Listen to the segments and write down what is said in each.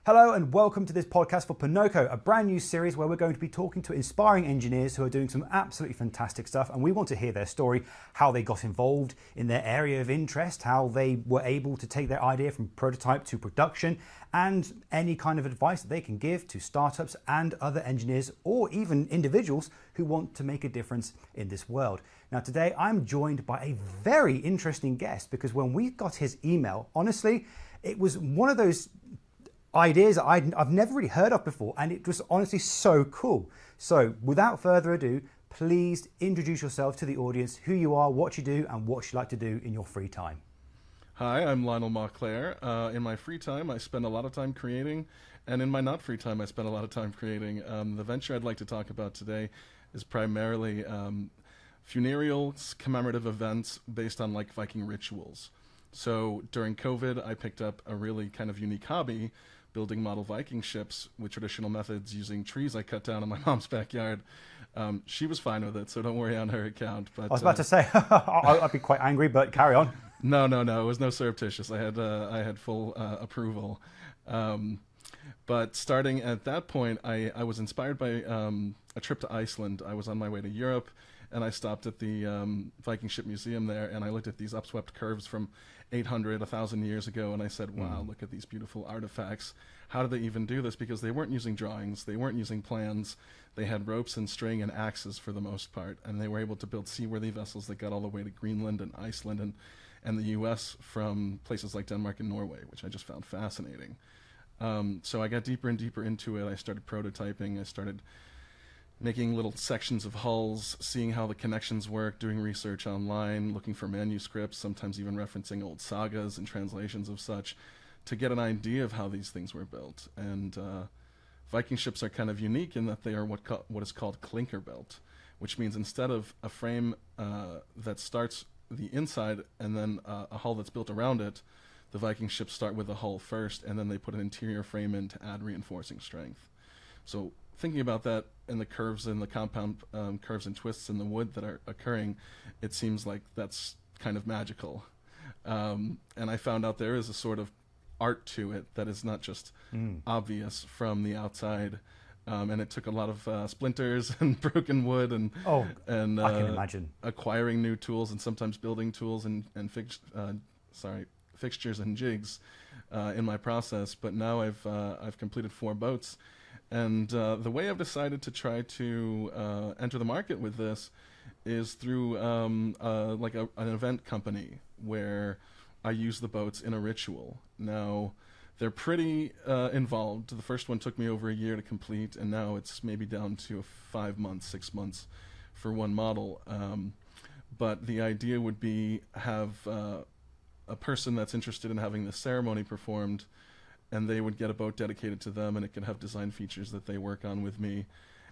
Hello and welcome to this podcast for Ponoko, a brand new series where we're going to be talking to inspiring engineers who are doing some absolutely fantastic stuff, and we want to hear their story, how they got involved in their area of interest, how they were able to take their idea from prototype to production, and any kind of advice that they can give to startups and other engineers or even individuals who want to make a difference in this world. Now today I'm joined by a very interesting guest because when we got his email, honestly, it was one of those ideas that I've never really heard of before, and it was honestly so cool. So without further ado, please introduce yourself to the audience, who you are, what you do, and what you like to do in your free time. Hi, I'm Lionel Mauclaire. In my free time, I spend a lot of time creating, and in my not free time, I spend a lot of time creating. The venture I'd like to talk about today is primarily funereal commemorative events based on like Viking rituals. So during COVID, I picked up a really kind of unique hobby, building model Viking ships with traditional methods using trees I cut down in my mom's backyard. She was fine with it, so don't worry on her account. But I was about to say, I'd be quite angry, but carry on. No, it was no surreptitious. I had full approval. But starting at that point, I was inspired by a trip to Iceland. I was on my way to Europe, and I stopped at the Viking Ship Museum there, and I looked at these upswept curves from 800, 1,000 years ago, and I said, wow, look at these beautiful artifacts. How did they even do this? Because they weren't using drawings, they weren't using plans. They had ropes and string and axes for the most part, and they were able to build seaworthy vessels that got all the way to Greenland and Iceland and the US from places like Denmark and Norway, which I just found fascinating. So I got deeper and deeper into it. I started prototyping. I started making little sections of hulls, seeing how the connections work, doing research online, looking for manuscripts, sometimes even referencing old sagas and translations of such to get an idea of how these things were built. And Viking ships are kind of unique in that they are what is called clinker-built, which means instead of a frame that starts the inside and then a hull that's built around it, the Viking ships start with the hull first, and then they put an interior frame in to add reinforcing strength. So thinking about that and the curves and the compound curves and twists in the wood that are occurring, it seems like that's kind of magical. And I found out there is a sort of art to it that is not just obvious from the outside. And it took a lot of splinters and broken wood and I can imagine. Acquiring new tools and sometimes building tools and fixtures and jigs in my process. But now I've completed 4 boats. And the way I've decided to try to enter the market with this is through like an event company where I use the boats in a ritual. Now, they're pretty involved. The first one took me over a year to complete, and now it's maybe down to 5 months, 6 months for one model. But the idea would be have a person that's interested in having the ceremony performed, and they would get a boat dedicated to them, and it could have design features that they work on with me,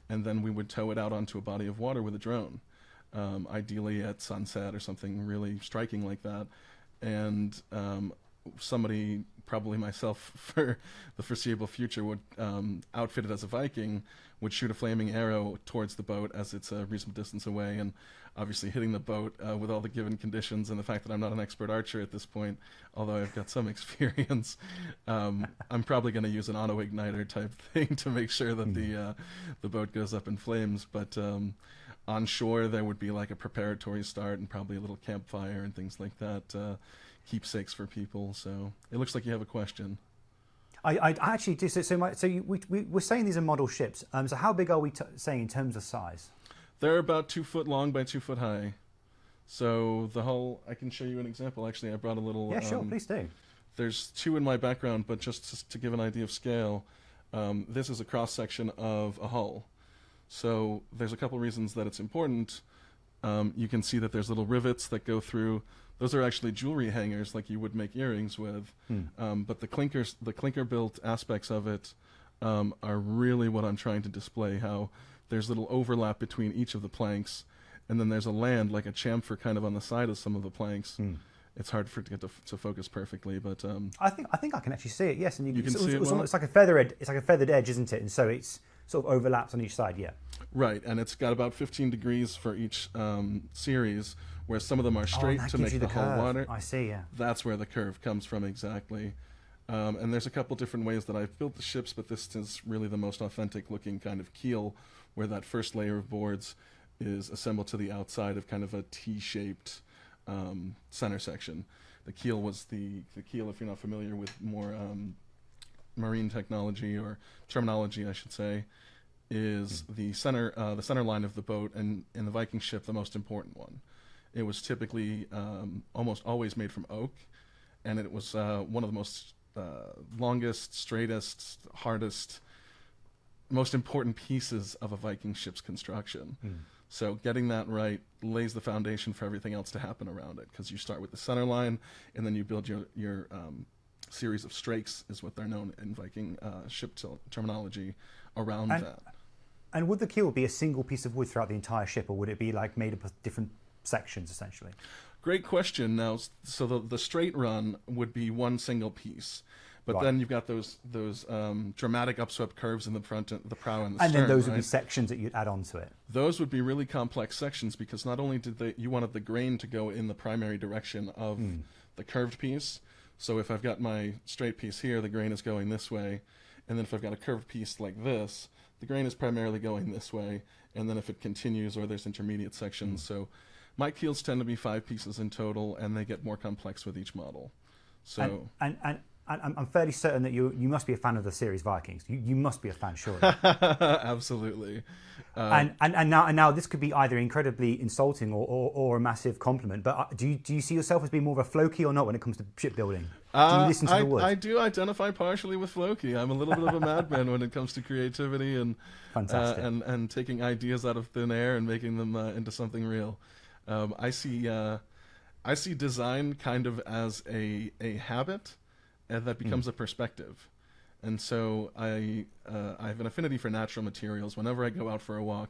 and then we would tow it out onto a body of water with a drone, ideally at sunset or something really striking like that. And somebody, probably myself for the foreseeable future, would outfit it as a Viking, would shoot a flaming arrow towards the boat as it's a reasonable distance away, and obviously hitting the boat with all the given conditions and the fact that I'm not an expert archer at this point, although I've got some experience. I'm probably going to use an auto-igniter type thing to make sure that the boat goes up in flames. But on shore there would be like a preparatory start and probably a little campfire and things like that, keepsakes for people. So it looks like you have a question. I actually do. We're saying these are model ships. So how big are we saying in terms of size? They're about 2 foot long by 2 foot high. So the hull, I can show you an example. Actually, I brought a little. Yeah, sure, please do. There's 2 in my background, but just to give an idea of scale, this is a cross section of a hull. So there's a couple reasons that it's important. You can see that there's little rivets that go through. Those are actually jewelry hangers like you would make earrings with. But the clinker-built aspects of it are really what I'm trying to display, how there's little overlap between each of the planks, and then there's a land, like a chamfer kind of on the side of some of the planks. It's hard for it to get to focus perfectly, but I think I can actually see it. Yes, and you can see it well? It's like a feathered. It's like a feathered edge, isn't it? And so it's sort of overlaps on each side. Yeah. Right, and it's got about 15 degrees for each series, where some of them are straight to make the hull water. I see. Yeah. That's where the curve comes from exactly. And there's a couple different ways that I've built the ships, but this is really the most authentic looking kind of keel, where that first layer of boards is assembled to the outside of kind of a T-shaped center section. The keel was the keel, if you're not familiar with more marine technology or terminology, I should say, is the center line of the boat, and in the Viking ship, the most important one. It was typically almost always made from oak, and it was one of the most longest, straightest, hardest, most important pieces of a Viking ship's construction. So getting that right lays the foundation for everything else to happen around it, because you start with the center line, and then you build your series of strakes, is what they're known in Viking ship terminology, around that. And would the keel be a single piece of wood throughout the entire ship, or would it be like made up of different sections, essentially? Great question. Now, so the straight run would be one single piece, but then you've got those dramatic upswept curves in the front, the prow, and the stern. And then those would be sections that you'd add onto it. Those would be really complex sections, because not only did you wanted the grain to go in the primary direction of the curved piece. So if I've got my straight piece here, the grain is going this way, and then if I've got a curved piece like this, the grain is primarily going this way, and then if it continues, or there's intermediate sections. So my keels tend to be 5 pieces in total, and they get more complex with each model. So and I'm fairly certain that you must be a fan of the series Vikings. You must be a fan, surely. Absolutely. And now this could be either incredibly insulting or a massive compliment. But do you see yourself as being more of a Floki or not when it comes to shipbuilding? Do you listen to the words? I do identify partially with Floki. I'm a little bit of a madman when it comes to creativity and and taking ideas out of thin air and making them into something real. I see design kind of as a habit, and that becomes a perspective. And so I have an affinity for natural materials. Whenever I go out for a walk,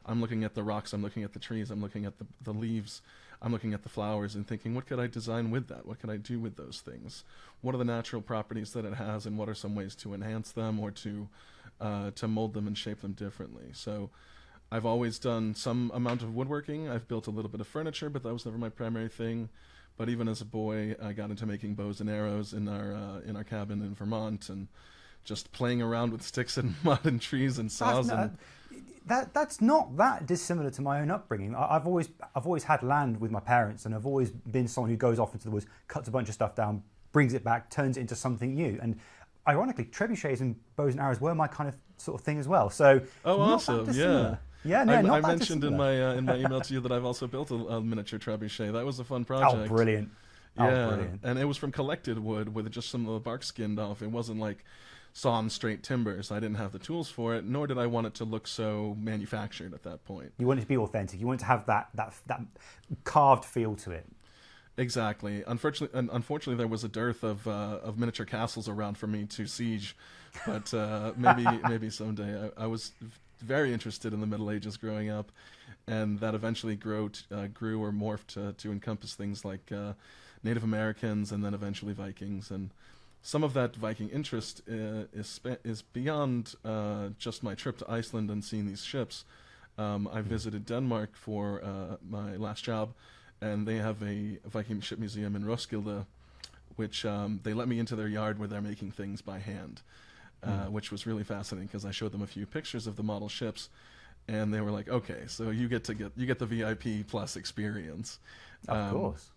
I'm looking at the rocks, I'm looking at the trees, I'm looking at the leaves, I'm looking at the flowers and thinking, what could I design with that? What could I do with those things? What are the natural properties that it has, and what are some ways to enhance them or to mold them and shape them differently? So I've always done some amount of woodworking. I've built a little bit of furniture, but that was never my primary thing. But even as a boy, I got into making bows and arrows in our cabin in Vermont, and just playing around with sticks and mud and trees and saws. That's not that dissimilar to my own upbringing. I've always had land with my parents, and I've always been someone who goes off into the woods, cuts a bunch of stuff down, brings it back, turns it into something new. And ironically, trebuchets and bows and arrows were my kind of sort of thing as well. So awesome! Yeah. Yeah, no, I mentioned in my email to you that I've also built a miniature trebuchet. That was a fun project. Oh, brilliant! Yeah, brilliant. And it was from collected wood with just some of the bark skinned off. It wasn't like sawn straight timbers. I didn't have the tools for it, nor did I want it to look so manufactured at that point. You wanted to be authentic. You wanted to have that carved feel to it. Exactly. Unfortunately, there was a dearth of miniature castles around for me to siege, but maybe someday. I was very interested in the Middle Ages growing up, and that eventually grew or morphed to encompass things like Native Americans and then eventually Vikings. And some of that Viking interest is beyond just my trip to Iceland and seeing these ships. I visited Denmark for my last job, and they have a Viking ship museum in Roskilde, which they let me into their yard where they're making things by hand. Which was really fascinating, because I showed them a few pictures of the model ships, and they were like, "Okay, so you get the VIP plus experience." Of course.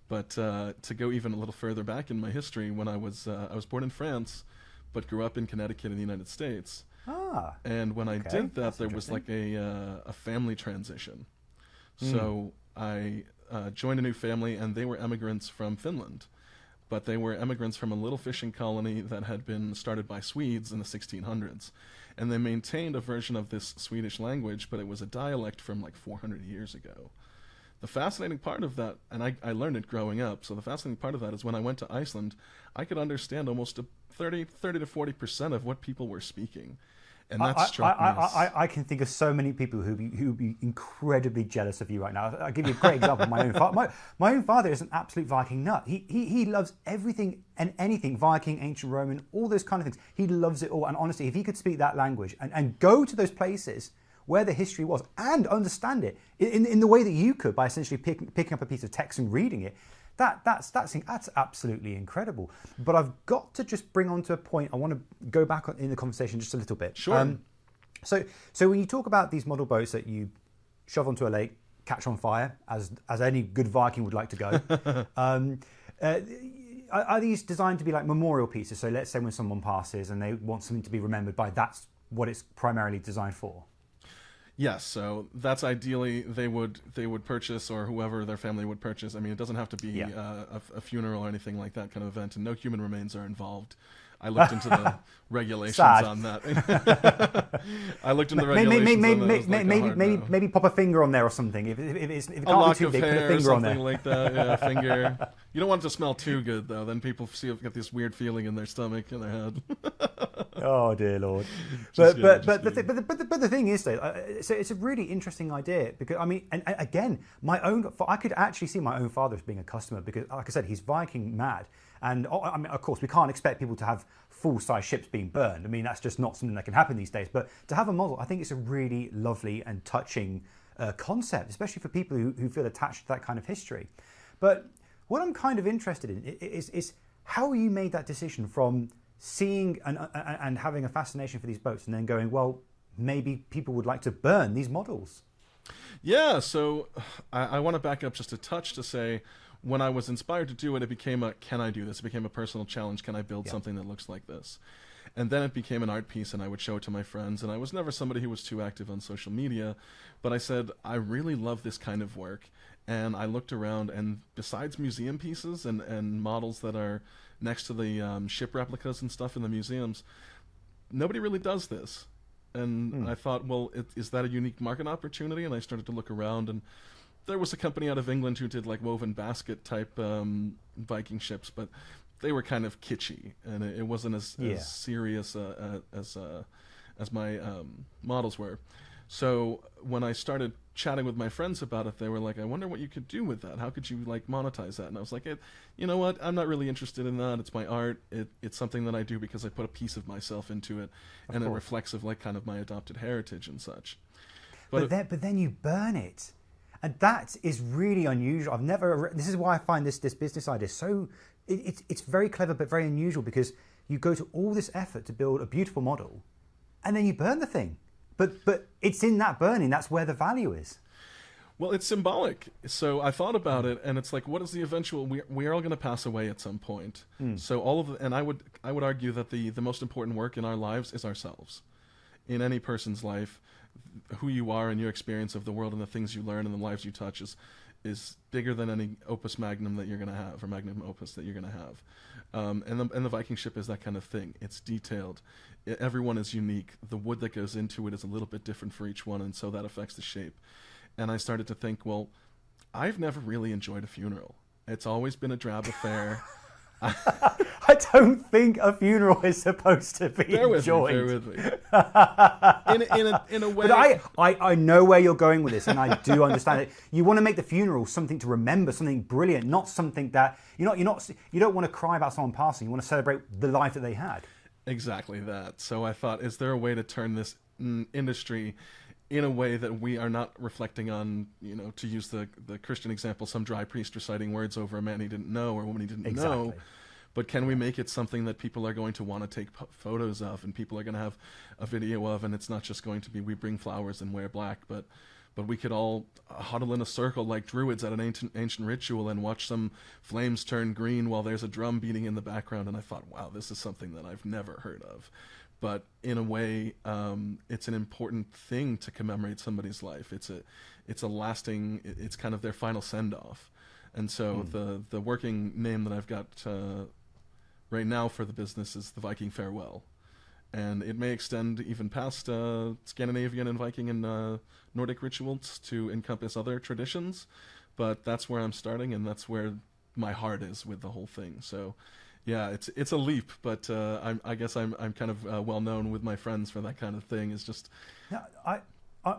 But to go even a little further back in my history, when I was born in France, but grew up in Connecticut in the United States. And when I did that, there was like a family transition. So I joined a new family, and they were immigrants from Finland. But they were immigrants from a little fishing colony that had been started by Swedes in the 1600s. And they maintained a version of this Swedish language, but it was a dialect from like 400 years ago. The fascinating part of that, and I learned it growing up, so the fascinating part of that is when I went to Iceland, I could understand almost 30 to 40% of what people were speaking. And that struck me. I can think of so many people who'd be incredibly jealous of you right now. I'll give you a great example. My own father is an absolute Viking nut. He loves everything and anything Viking, ancient Roman, all those kind of things. He loves it all. And honestly, if he could speak that language and go to those places where the history was and understand it in the way that you could by essentially picking up a piece of text and reading it, That's absolutely incredible. But I've got to just bring on to a point. I want to go back in the conversation just a little bit. Sure. So when you talk about these model boats that you shove onto a lake, catch on fire, as any good Viking would like to go, are these designed to be like memorial pieces? So let's say when someone passes and they want something to be remembered by, that's what it's primarily designed for. Yes, so that's ideally they would purchase, or whoever their family would purchase. I mean, it doesn't have to be a funeral or anything like that kind of event, and no human remains are involved. I looked into the regulations on that. I looked into the regulations. Maybe pop a finger on there or something. If it can't be too big, put a finger on there. Something like that. Yeah, a finger. You don't want it to smell too good though. Then people get this weird feeling in their stomach and their head. Oh dear Lord! But the thing is though, so it's a really interesting idea because I mean, and again, I could actually see my own father as being a customer because, like I said, he's Viking mad. And I mean, of course, we can't expect people to have full-size ships being burned. I mean, that's just not something that can happen these days. But to have a model, I think it's a really lovely and touching concept, especially for people who feel attached to that kind of history. But what I'm kind of interested in is how you made that decision from seeing and having a fascination for these boats and then going, well, maybe people would like to burn these models. Yeah, so I want to back up just a touch to say, when I was inspired to do it, it became a, can I do this? It became a personal challenge. Can I build something that looks like this? And then it became an art piece, and I would show it to my friends. And I was never somebody who was too active on social media, but I said, I really love this kind of work. And I looked around, and besides museum pieces and models that are next to the ship replicas and stuff in the museums, nobody really does this. And I thought, well, is that a unique market opportunity? And I started to look around, and there was a company out of England who did like woven basket type Viking ships, but they were kind of kitschy, and it wasn't as serious as my models were. So when I started chatting with my friends about it, they were like, I wonder what you could do with that. How could you like monetize that? And I was like, you know what? I'm not really interested in that. It's my art. It's something that I do because I put a piece of myself into it, and it reflects of like kind of my adopted heritage and such. But then you burn it. And that is really unusual. This is why I find this business idea so, it's very clever but very unusual, because you go to all this effort to build a beautiful model and then you burn the thing. But it's in that burning, that's where the value is. Well, it's symbolic. So I thought about it, and it's like, what is the eventual, we are all going to pass away at some point. So and I would argue that the most important work in our lives is ourselves. In any person's life, who you are and your experience of the world and the things you learn and the lives you touch is bigger than any opus magnum that you're going to have, or magnum opus that you're going to have. And the Viking ship is that kind of thing. It's detailed. Everyone is unique. The wood that goes into it is a little bit different for each one, and so that affects the shape. And I started to think, well, I've never really enjoyed a funeral. It's always been a drab affair. I don't think a funeral is supposed to be enjoyed. Bear with me. In a way. But I know where you're going with this, and I do understand it. You want to make the funeral something to remember, something brilliant, not something that you don't want to cry about someone passing. You want to celebrate the life that they had. Exactly that. So I thought, is there a way to turn this industry in a way that we are not reflecting on, to use the Christian example, some dry priest reciting words over a man he didn't know or a woman he didn't know. But can we make it something that people are going to want to take photos of, and people are going to have a video of, and it's not just going to be we bring flowers and wear black, but we could all huddle in a circle like druids at an ancient ritual and watch some flames turn green while there's a drum beating in the background. And I thought, wow, this is something that I've never heard of. But in a way, it's an important thing to commemorate somebody's life. It's a lasting, it's kind of their final send-off. And so the working name that I've got right now for the business is the Viking Farewell. And it may extend even past Scandinavian and Viking and Nordic rituals to encompass other traditions. But that's where I'm starting, and that's where my heart is with the whole thing. So yeah, it's a leap, but I guess I'm kind of well known with my friends for that kind of thing. It's just, I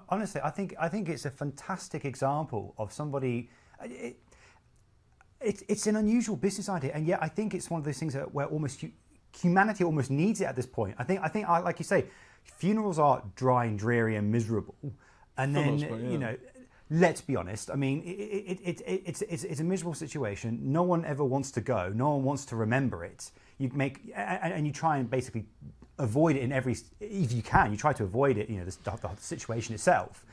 honestly, I think it's a fantastic example of somebody. It's an unusual business idea, and yet I think it's one of those things where almost humanity almost needs it at this point. I think like you say, funerals are dry and dreary and miserable, and then part, yeah. let's be honest. I mean, it's a miserable situation. No one ever wants to go. No one wants to remember it. And you try and basically avoid it if you can. You try to avoid it. The situation itself.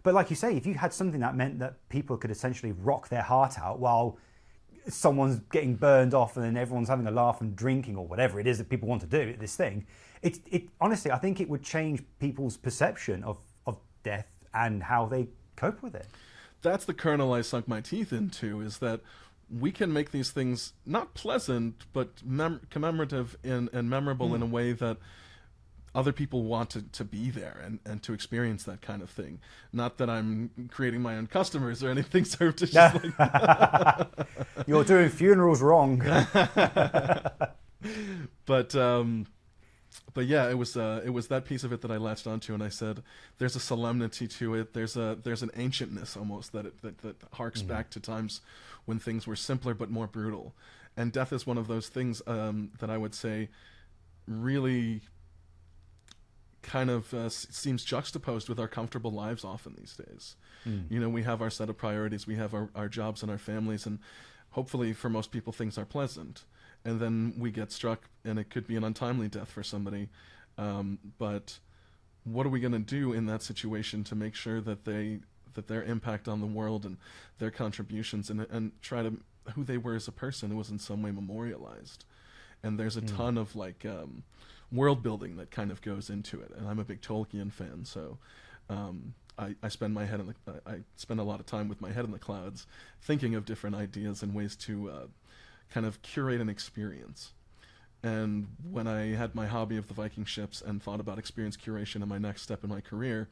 But like you say, if you had something that meant that people could essentially rock their heart out while someone's getting burned off and then everyone's having a laugh and drinking or whatever it is that people want to do, this thing, it honestly, I think it would change people's perception of death and how they cope with it. That's the kernel I sunk my teeth into, is that we can make these things not pleasant, but commemorative and memorable in a way that other people want to be there and to experience that kind of thing. Not that I'm creating my own customers or anything surreptitious like that. You're doing funerals wrong. But yeah, it was that piece of it that I latched onto, and I said, "There's a solemnity to it. There's an ancientness almost that harks back to times when things were simpler but more brutal." And death is one of those things that I would say really kind of seems juxtaposed with our comfortable lives often these days. We have our set of priorities, we have our jobs and our families, and hopefully for most people things are pleasant. And then we get struck, and it could be an untimely death for somebody. But what are we going to do in that situation to make sure that their impact on the world and their contributions and try to who they were as a person was in some way memorialized? And there's a ton of world building that kind of goes into it. And I'm a big Tolkien fan, so I spend I spend a lot of time with my head in the clouds, thinking of different ideas and ways to kind of curate an experience. And when I had my hobby of the Viking ships and thought about experience curation and my next step in my career,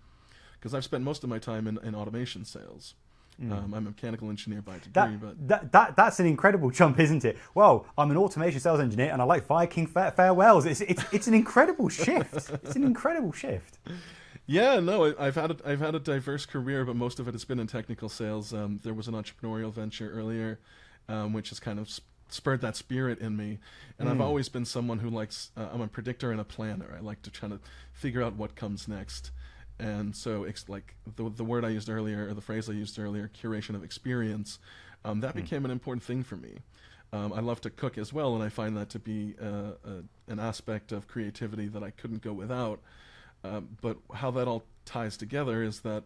because I've spent most of my time in automation sales. I'm a mechanical engineer by degree, that's an incredible jump, isn't it? Well, I'm an automation sales engineer and I like Viking Farewells. It's an incredible shift. It's an incredible shift. Yeah, no, I've had a diverse career, but most of it has been in technical sales. There was an entrepreneurial venture earlier, which has kind of spurred that spirit in me. And I've always been someone who likes, I'm a predictor and a planner. I like to try to figure out what comes next. And so it's like the word I used earlier, or the phrase I used earlier, curation of experience, that became an important thing for me. I love to cook as well, and I find that to be an aspect of creativity that I couldn't go without. But how that all ties together is that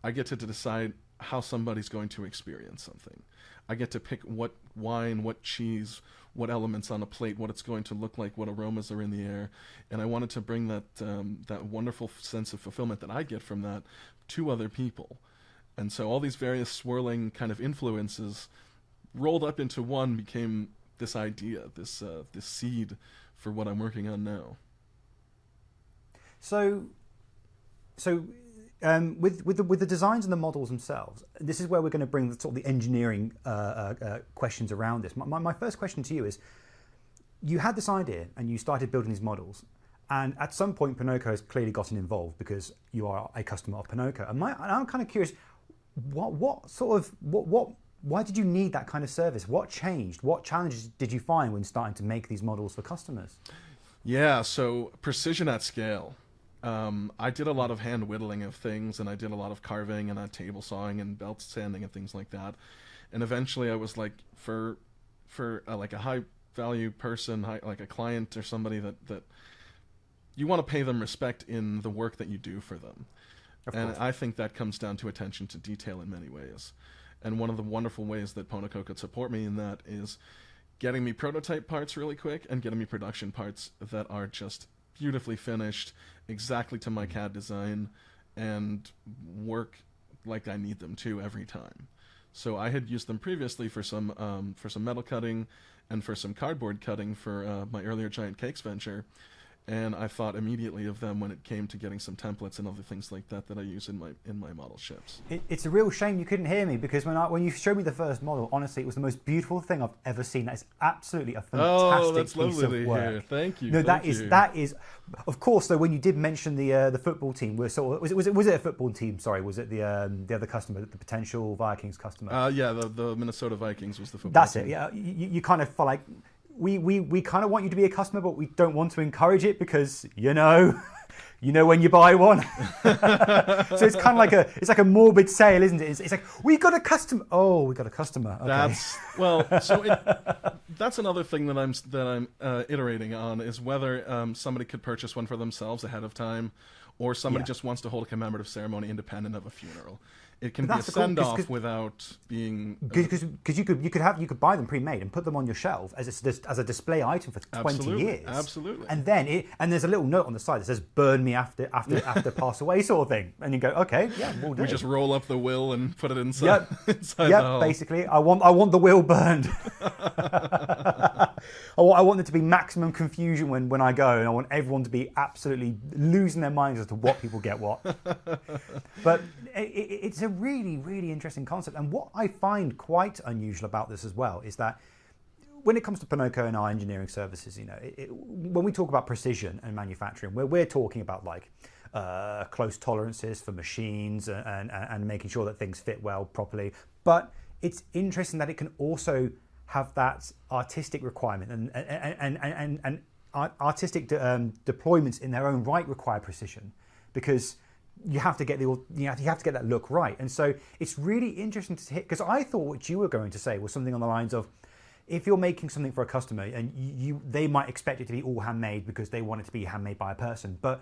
I get to decide how somebody's going to experience something. I get to pick what wine, what cheese, what elements on a plate, what it's going to look like, what aromas are in the air. And I wanted to bring that wonderful sense of fulfillment that I get from that to other people. And so all these various swirling kind of influences rolled up into one became this idea, this seed for what I'm working on now. So with the designs and the models themselves, this is where we're going to bring the sort of the engineering questions around this. My first question to you is, you had this idea and you started building these models, and at some point Ponokco has clearly gotten involved because you are a customer of Ponokco. And I'm kind of curious, why did you need that kind of service? What changed? What challenges did you find when starting to make these models for customers? Yeah, so precision at scale. I did a lot of hand whittling of things, and I did a lot of carving and table sawing and belt sanding and things like that. And eventually I was like, for like a high value person, like a client or somebody that you want to pay them respect in the work that you do for them. And I think that comes down to attention to detail in many ways. And one of the wonderful ways that Ponokco could support me in that is getting me prototype parts really quick and getting me production parts that are just beautifully finished, exactly to my CAD design, and work like I need them to every time. So I had used them previously for some metal cutting and for some cardboard cutting for my earlier giant cakes venture. And I thought immediately of them when it came to getting some templates and other things like that I use in my model ships. It's a real shame you couldn't hear me, because when you showed me the first model, honestly, it was the most beautiful thing I've ever seen. That is absolutely a fantastic piece of work. Hear. Thank you. No, that is. Of course, though, when you did mention the football team, was it a football team? Sorry, was it the other customer, the potential Vikings customer? Yeah, the Minnesota Vikings was the football. That's team. it. Yeah, you kind of felt like, we kind of want you to be a customer, but we don't want to encourage it because, you know when you buy one. So it's kind of like a morbid sale, isn't it? It's like, we got a customer. Oh, we got a customer. Okay. That's another thing that I'm iterating on, is whether somebody could purchase one for themselves ahead of time, or somebody just wants to hold a commemorative ceremony independent of a funeral. It can be a send-off without being... Because you could buy them pre-made and put them on your shelf as a display item for 20 years. Absolutely. And then there's a little note on the side that says, burn me after pass away, sort of thing. And you go, okay, yeah, we'll do it. We just roll up the will and put it inside, inside the hull. Basically. I want the will burned. I want there to be maximum confusion when I go, and I want everyone to be absolutely losing their minds as to what people get what. But it's a really, really interesting concept. And what I find quite unusual about this as well is that when it comes to Ponoko and our engineering services, when we talk about precision and manufacturing, we're talking about like close tolerances for machines and making sure that things fit well properly. But it's interesting that it can also have that artistic requirement and artistic deployments in their own right require precision, because you have to get that look right. And so it's really interesting to hit, because I thought what you were going to say was something on the lines of, if you're making something for a customer and they might expect it to be all handmade because they want it to be handmade by a person, but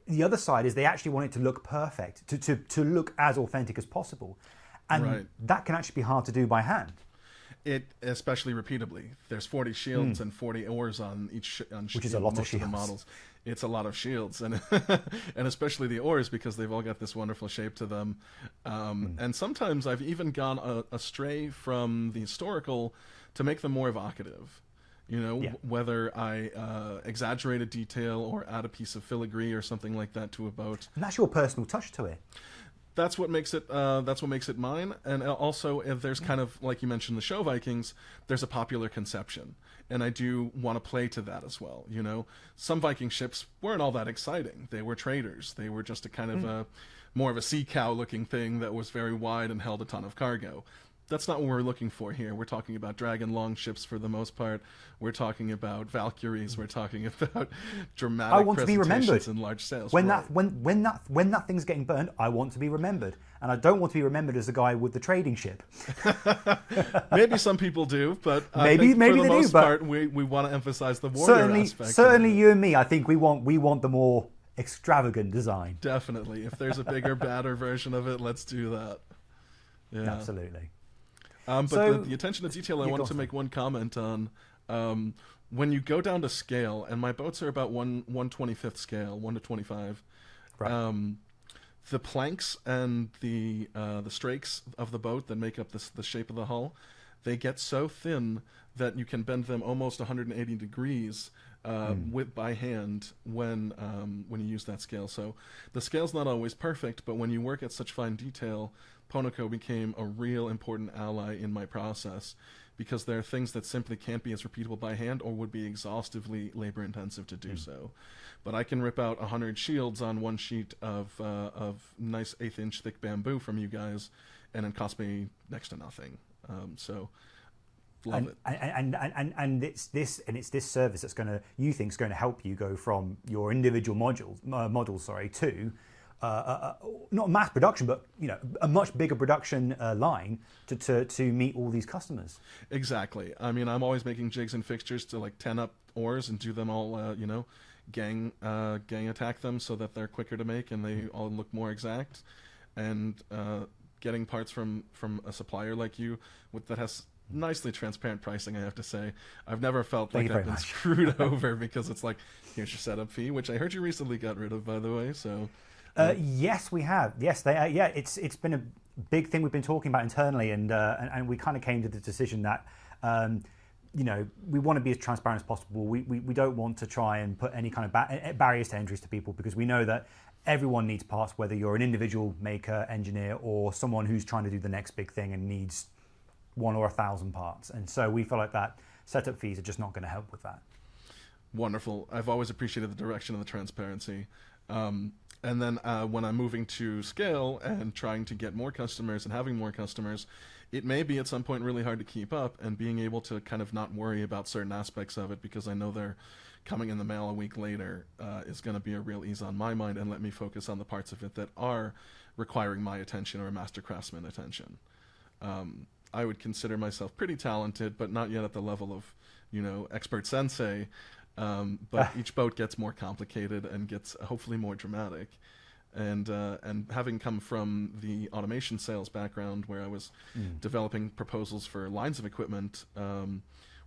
the other side is they actually want it to look perfect, to look as authentic as possible, and that can actually be hard to do by hand. It, especially repeatably. There's 40 shields and 40 oars on each, which is a lot of shields. Of the models. It's a lot of shields, and and especially the oars, because they've all got this wonderful shape to them. And sometimes I've even gone astray from the historical to make them more evocative. Whether I exaggerate a detail or add a piece of filigree or something like that to a boat. And that's your personal touch to it. That's what makes it mine. And also, if there's kind of, like you mentioned, the show Vikings, there's a popular conception, and I do want to play to that as well. Some Viking ships weren't all that exciting. They were traders. They were just a kind of more of a sea cow looking thing that was very wide and held a ton of cargo. That's not what we're looking for here. We're talking about dragon longships for the most part. We're talking about Valkyries. We're talking about dramatic I want to be remembered and large sails. When that thing's getting burned, I want to be remembered, and I don't want to be remembered as the guy with the trading ship. Maybe some people do, but maybe for the they most do. But part, we want to emphasize the warrior aspect. Certainly, you and me. I think we want the more extravagant design. Definitely. If there's a bigger, badder version of it, let's do that. Yeah, absolutely. But the attention to detail, I wanted to make one comment on. When you go down to scale, and my boats are about 1/25th scale, 1:25. Right. The planks and the strakes of the boat that make up the shape of the hull, they get so thin that you can bend them almost 180 degrees by hand when you use that scale. So the scale's not always perfect, but when you work at such fine detail, Ponoko became a real important ally in my process, because there are things that simply can't be as repeatable by hand or would be exhaustively labor intensive to do so. But I can rip out 100 shields on one sheet of nice 1/8 inch thick bamboo from you guys, and it cost me next to nothing. So love it. And it's this service that's going to help you go from your individual models to not mass production, but a much bigger production line to meet all these customers. Exactly. I mean, I'm always making jigs and fixtures to like 10 up oars and do them all, gang attack them so that they're quicker to make and they all look more exact. And getting parts from a supplier like you that has nicely transparent pricing, I have to say. I've never felt like I've been screwed over, because it's like, here's your setup fee, which I heard you recently got rid of, by the way. So. Yes, we have. Yes, it's been a big thing we've been talking about internally, and we kind of came to the decision that we want to be as transparent as possible. We don't want to try and put any kind of barriers to entries to people, because we know that everyone needs parts, whether you're an individual maker, engineer, or someone who's trying to do the next big thing and needs 1 or 1,000 parts. And so we feel like that setup fees are just not going to help with that. Wonderful. I've always appreciated the direction and the transparency. And then when I'm moving to scale and trying to get more customers and having more customers, it may be at some point really hard to keep up, and being able to kind of not worry about certain aspects of it because I know they're coming in the mail a week later is going to be a real ease on my mind and let me focus on the parts of it that are requiring my attention or a master craftsman attention. I would consider myself pretty talented, but not yet at the level of, expert sensei. But each boat gets more complicated and gets hopefully more dramatic. And having come from the automation sales background where I was developing proposals for lines of equipment,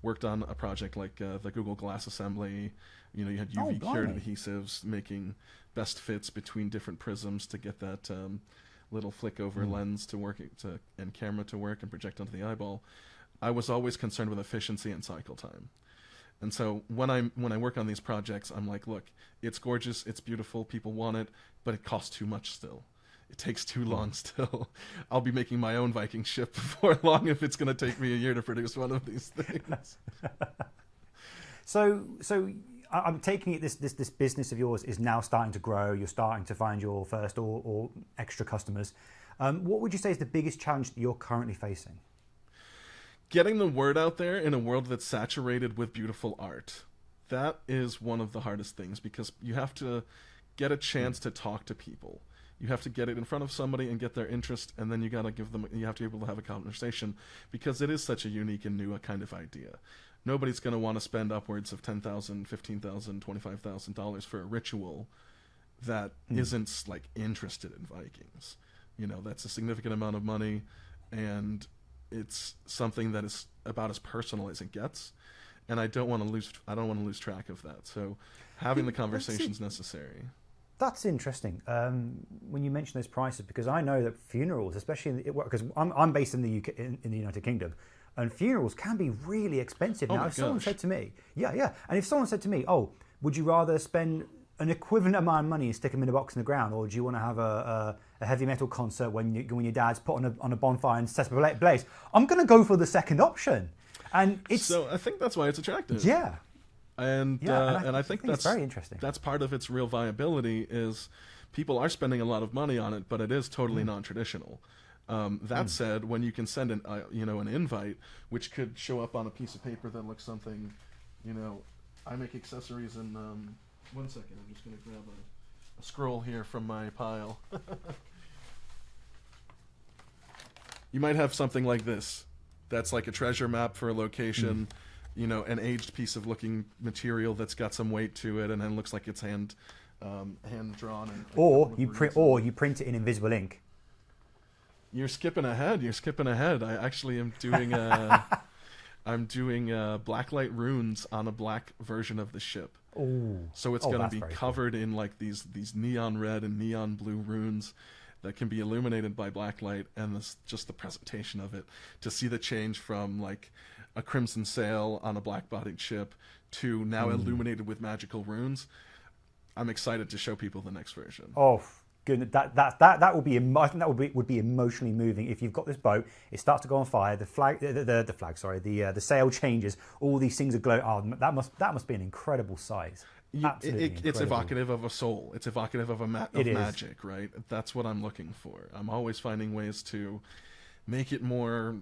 worked on a project like the Google Glass assembly. You had UV cured adhesives, making best fits between different prisms to get that little flick over lens to work and camera to work and project onto the eyeball. I was always concerned with efficiency and cycle time. And so when I work on these projects, I'm like, look, it's gorgeous, it's beautiful, people want it, but it costs too much still. It takes too long still. I'll be making my own Viking ship before long if it's going to take me a year to produce one of these things. So I'm taking it this business of yours is now starting to grow. You're starting to find your first or extra customers. What would you say is the biggest challenge that you're currently facing? Getting the word out there in a world that's saturated with beautiful art. That is one of the hardest things because you have to get a chance to talk to people. You have to get it in front of somebody and get their interest, and then you have to be able to have a conversation because it is such a unique and new kind of idea. Nobody's going to want to spend upwards of $10,000, $15,000, $25,000 for a ritual that isn't like interested in Vikings. That's a significant amount of money, and it's something that is about as personal as it gets, and I don't want to lose track of that. So having the conversation is necessary. That's interesting when you mention those prices, because I know that funerals, especially because I'm based in the UK, in the United Kingdom, and funerals can be really expensive. Now, if someone said to me, and if someone said to me, "Oh, would you rather spend an equivalent amount of money and stick them in a box in the ground, or do you want to have a heavy metal concert when your dad's put on a bonfire and sets a blaze?" I'm going to go for the second option, and so I think that's why it's attractive. Yeah. And I think that's very interesting. That's part of its real viability is people are spending a lot of money on it, but it is totally non-traditional. That said, when you can send an invite, which could show up on a piece of paper that looks something, I make accessories in. One second, I'm just going to grab a scroll here from my pile. You might have something like this. That's like a treasure map for a location. An aged piece of looking material that's got some weight to it, and then looks like it's hand drawn. Or you print it in invisible ink. You're skipping ahead. I actually am doing I'm doing blacklight runes on a black version of the ship. So it's going to be covered in like these neon red and neon blue runes that can be illuminated by blacklight, and just the presentation of it, to see the change from like a crimson sail on a black-bodied ship to now illuminated with magical runes. I'm excited to show people the next version. Oh, goodness, that would be. I think that would be emotionally moving. If you've got this boat, it starts to go on fire. The sail changes. All these things are glowing. Oh, that must be an incredible sight. It's evocative of a soul. It's evocative of magic, right? That's what I'm looking for. I'm always finding ways to make it more.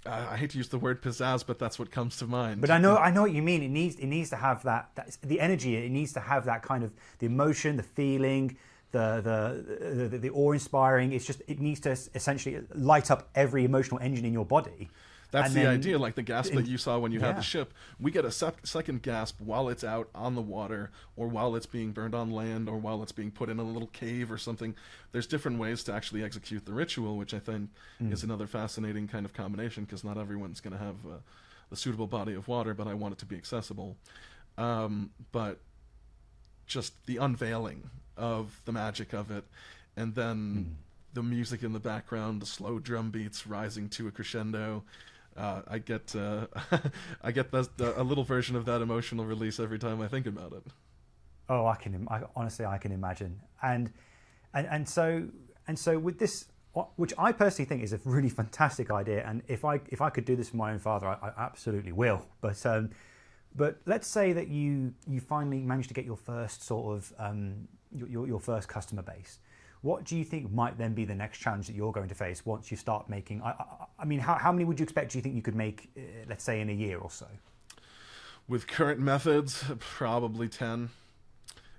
I hate to use the word pizzazz, but that's what comes to mind. But I know what you mean. It needs to have that the energy. It needs to have that kind of the emotion, the feeling, the awe-inspiring. It needs to essentially light up every emotional engine in your body. That's the idea, like the gasp that you saw when you had the ship. We get a second gasp while it's out on the water, or while it's being burned on land, or while it's being put in a little cave or something. There's different ways to actually execute the ritual, which I think is another fascinating kind of combination, because not everyone's going to have the suitable body of water, but I want it to be accessible. But just the unveiling of the magic of it, and then the music in the background, the slow drum beats rising to a crescendo. I get a little version of that emotional release every time I think about it. Oh, honestly, I can imagine. And so with this, which I personally think is a really fantastic idea, and if I could do this for my own father, I absolutely will. But let's say that you finally managed to get your first sort of your first customer base. What do you think might then be the next challenge that you're going to face once you start making? I mean, how many would you expect? Do you think you could make, let's say, in a year or so? With current methods, probably 10.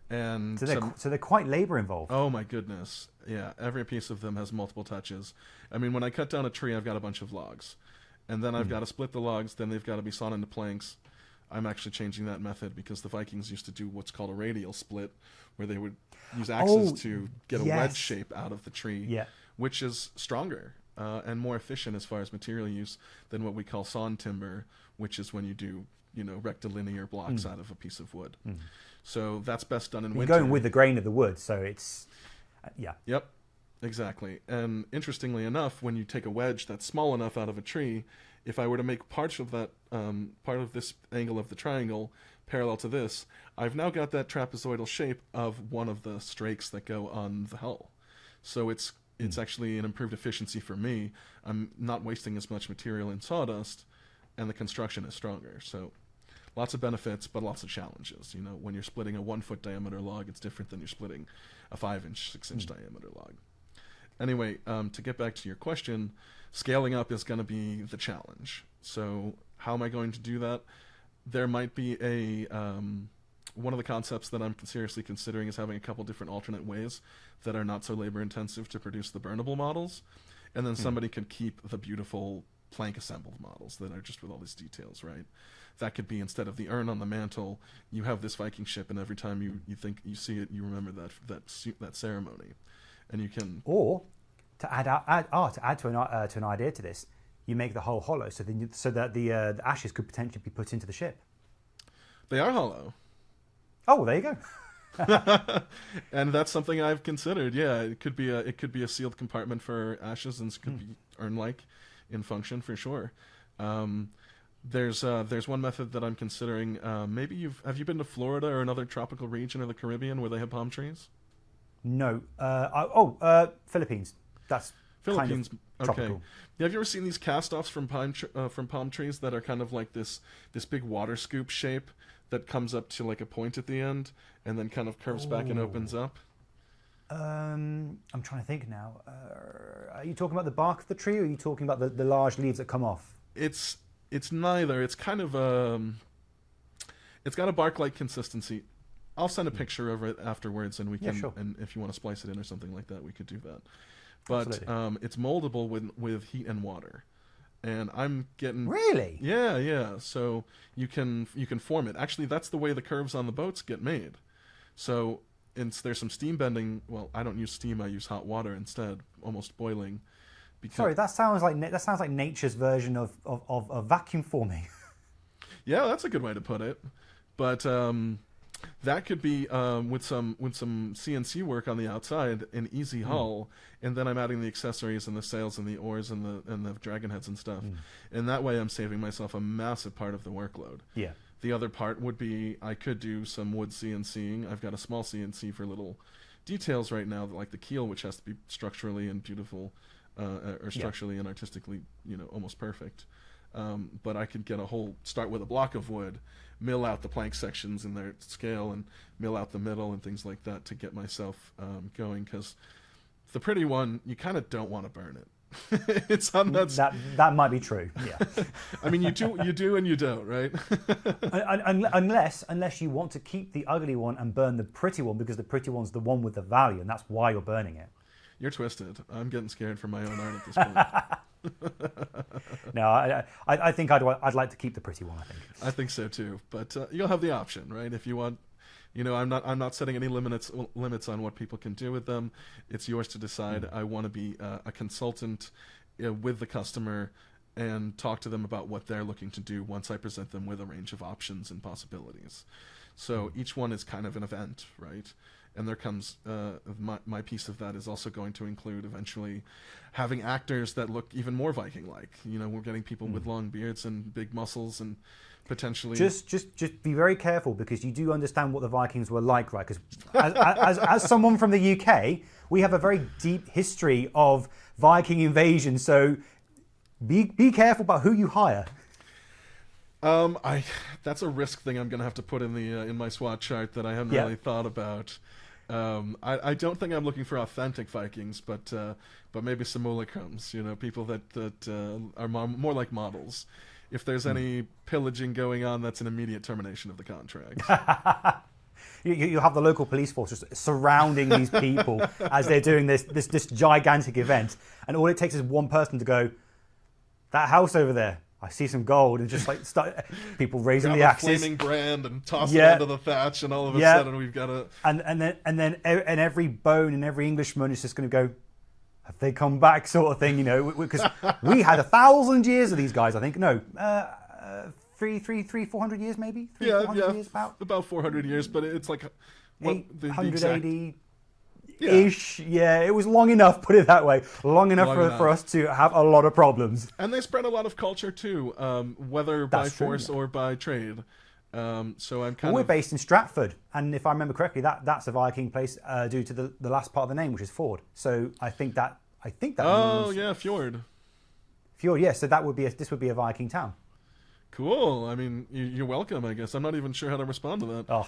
And so they're quite labor involved. Oh my goodness. Yeah, every piece of them has multiple touches. I mean, when I cut down a tree, I've got a bunch of logs. And then I've got to split the logs, then they've got to be sawn into planks. I'm actually changing that method because the Vikings used to do what's called a radial split, where they would use axes to get a wedge shape out of the tree, which is stronger and more efficient as far as material use than what we call sawn timber, which is when you do, rectilinear blocks out of a piece of wood. So that's best done in winter. You're going with the grain of the wood, so it's, Yep, exactly. And interestingly enough, when you take a wedge that's small enough out of a tree, if I were to make part of that, part of this angle of the triangle parallel to this, I've now got that trapezoidal shape of one of the strakes that go on the hull. So it's actually an improved efficiency for me. I'm not wasting as much material in sawdust, and the construction is stronger. So lots of benefits, but lots of challenges. When you're splitting a 1 foot diameter log, it's different than you're splitting a 5-inch, 6-inch diameter log. Anyway, to get back to your question, scaling up is going to be the challenge. So how am I going to do that? There might be one of the concepts that I'm seriously considering is having a couple different alternate ways that are not so labor intensive to produce the burnable models. And then somebody could keep the beautiful plank assembled models that are just with all these details, right? That could be, instead of the urn on the mantle, you have this Viking ship, and every time you think you see it, you remember that ceremony, and you can. Or to add to an idea to this, you make the hull hollow, so that the ashes could potentially be put into the ship. They are hollow. Oh, well, there you go. And that's something I've considered. Yeah, it could be a sealed compartment for ashes, and it could be urn-like in function for sure. There's one method that I'm considering. Maybe have you been to Florida or another tropical region of the Caribbean where they have palm trees? No. Philippines. That's Philippines. Kind of tropical. Okay. Yeah, have you ever seen these cast-offs from palm trees that are kind of like this big water scoop shape that comes up to like a point at the end and then kind of curves back and opens up? I'm trying to think now. Are you talking about the bark of the tree, or are you talking about the large leaves that come off? It's neither. It's kind of it's got a bark-like consistency. I'll send a picture of it afterwards, and we can. Sure. And if you want to splice it in or something like that, we could do that. But it's moldable with heat and water, and I'm getting really. Yeah. So you can form it. Actually, that's the way the curves on the boats get made. So there's some steam bending. Well, I don't use steam. I use hot water instead, almost boiling. Sorry, that sounds like nature's version of vacuum forming. Yeah, that's a good way to put it. But that could be with some CNC work on the outside, an easy hull, and then I'm adding the accessories and the sails and the oars and the dragon heads and stuff. And that way I'm saving myself a massive part of the workload. Yeah. The other part would be I could do some wood CNCing. I've got a small CNC for little details right now, like the keel, which has to be structurally and beautiful, or structurally and artistically, almost perfect. But I could start with a block of wood, mill out the plank sections in their scale, and mill out the middle and things like that to get myself going. Because the pretty one, you kind of don't want to burn it. It's on that might be true. Yeah. I mean, you do and you don't, right? unless you want to keep the ugly one and burn the pretty one, because the pretty one's the one with the value, and that's why you're burning it. You're twisted. I'm getting scared for my own art at this point. No, I think I'd like to keep the pretty one. I think so too. But you'll have the option, right? If you want, I'm not setting any limits on what people can do with them. It's yours to decide. I want to be a consultant with the customer and talk to them about what they're looking to do once I present them with a range of options and possibilities. So each one is kind of an event, right? And there comes my piece of that is also going to include eventually having actors that look even more Viking-like. We're getting people with long beards and big muscles, and potentially just be very careful, because you do understand what the Vikings were like, right? Because as someone from the UK, we have a very deep history of Viking invasion. So be careful about who you hire. That's a risk thing I'm going to have to put in my SWOT chart that I haven't really thought about. I don't think I'm looking for authentic Vikings, but maybe simulacrums. People that are more like models. If there's any pillaging going on, that's an immediate termination of the contract. You have the local police force just surrounding these people as they're doing this gigantic event, and all it takes is one person to go, that house over there, I see some gold, and just like start people raising the axes, flaming brand, and toss it onto the thatch, and all of a sudden we've got a and then every bone and every Englishman is just going to go, have they come back, sort of thing, because we had 1,000 years of these guys. I think 400 years maybe. 400 years about 400 years, but it's like what, 880 ish. Yeah, it was long enough, put it that way, long enough for us to have a lot of problems. And they spread a lot of culture too, whether by force or by trade. So I'm we're based in Stratford, and if I remember correctly, that's a Viking place due to the last part of the name, which is Ford. So I think that means fjord. Yeah, so this would be a Viking town. Cool. I mean, you're welcome, I guess. I'm not even sure how to respond to that. Oh.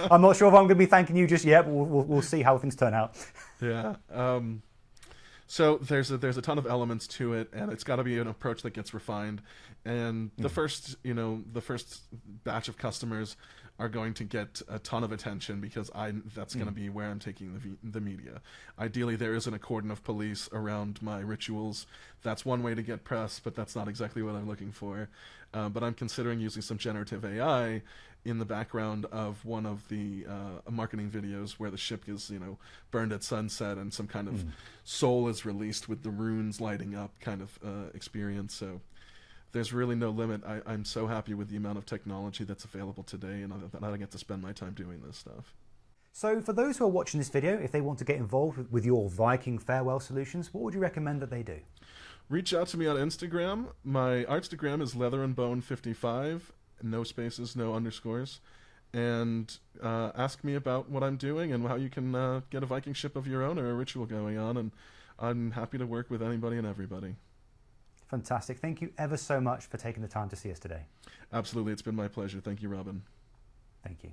I'm not sure if I'm going to be thanking you just yet, but we'll see how things turn out. Yeah. So there's a ton of elements to it, and it's got to be an approach that gets refined. And the first batch of customers are going to get a ton of attention because that's going to be where I'm taking the media. Ideally, there isn't a cordon of police around my rituals. That's one way to get press, but that's not exactly what I'm looking for. But I'm considering using some generative AI in the background of one of the marketing videos where the ship is, burned at sunset and some kind of soul is released with the runes lighting up kind of experience. So there's really no limit. I'm so happy with the amount of technology that's available today, and I get to spend my time doing this stuff. So for those who are watching this video, if they want to get involved with your Viking Farewell solutions, what would you recommend that they do? Reach out to me on Instagram. My Artstagram is leatherandbone55, no spaces, no underscores, and ask me about what I'm doing and how you can get a Viking ship of your own or a ritual going on, and I'm happy to work with anybody and everybody. Fantastic. Thank you ever so much for taking the time to see us today. Absolutely. It's been my pleasure. Thank you, Robin. Thank you.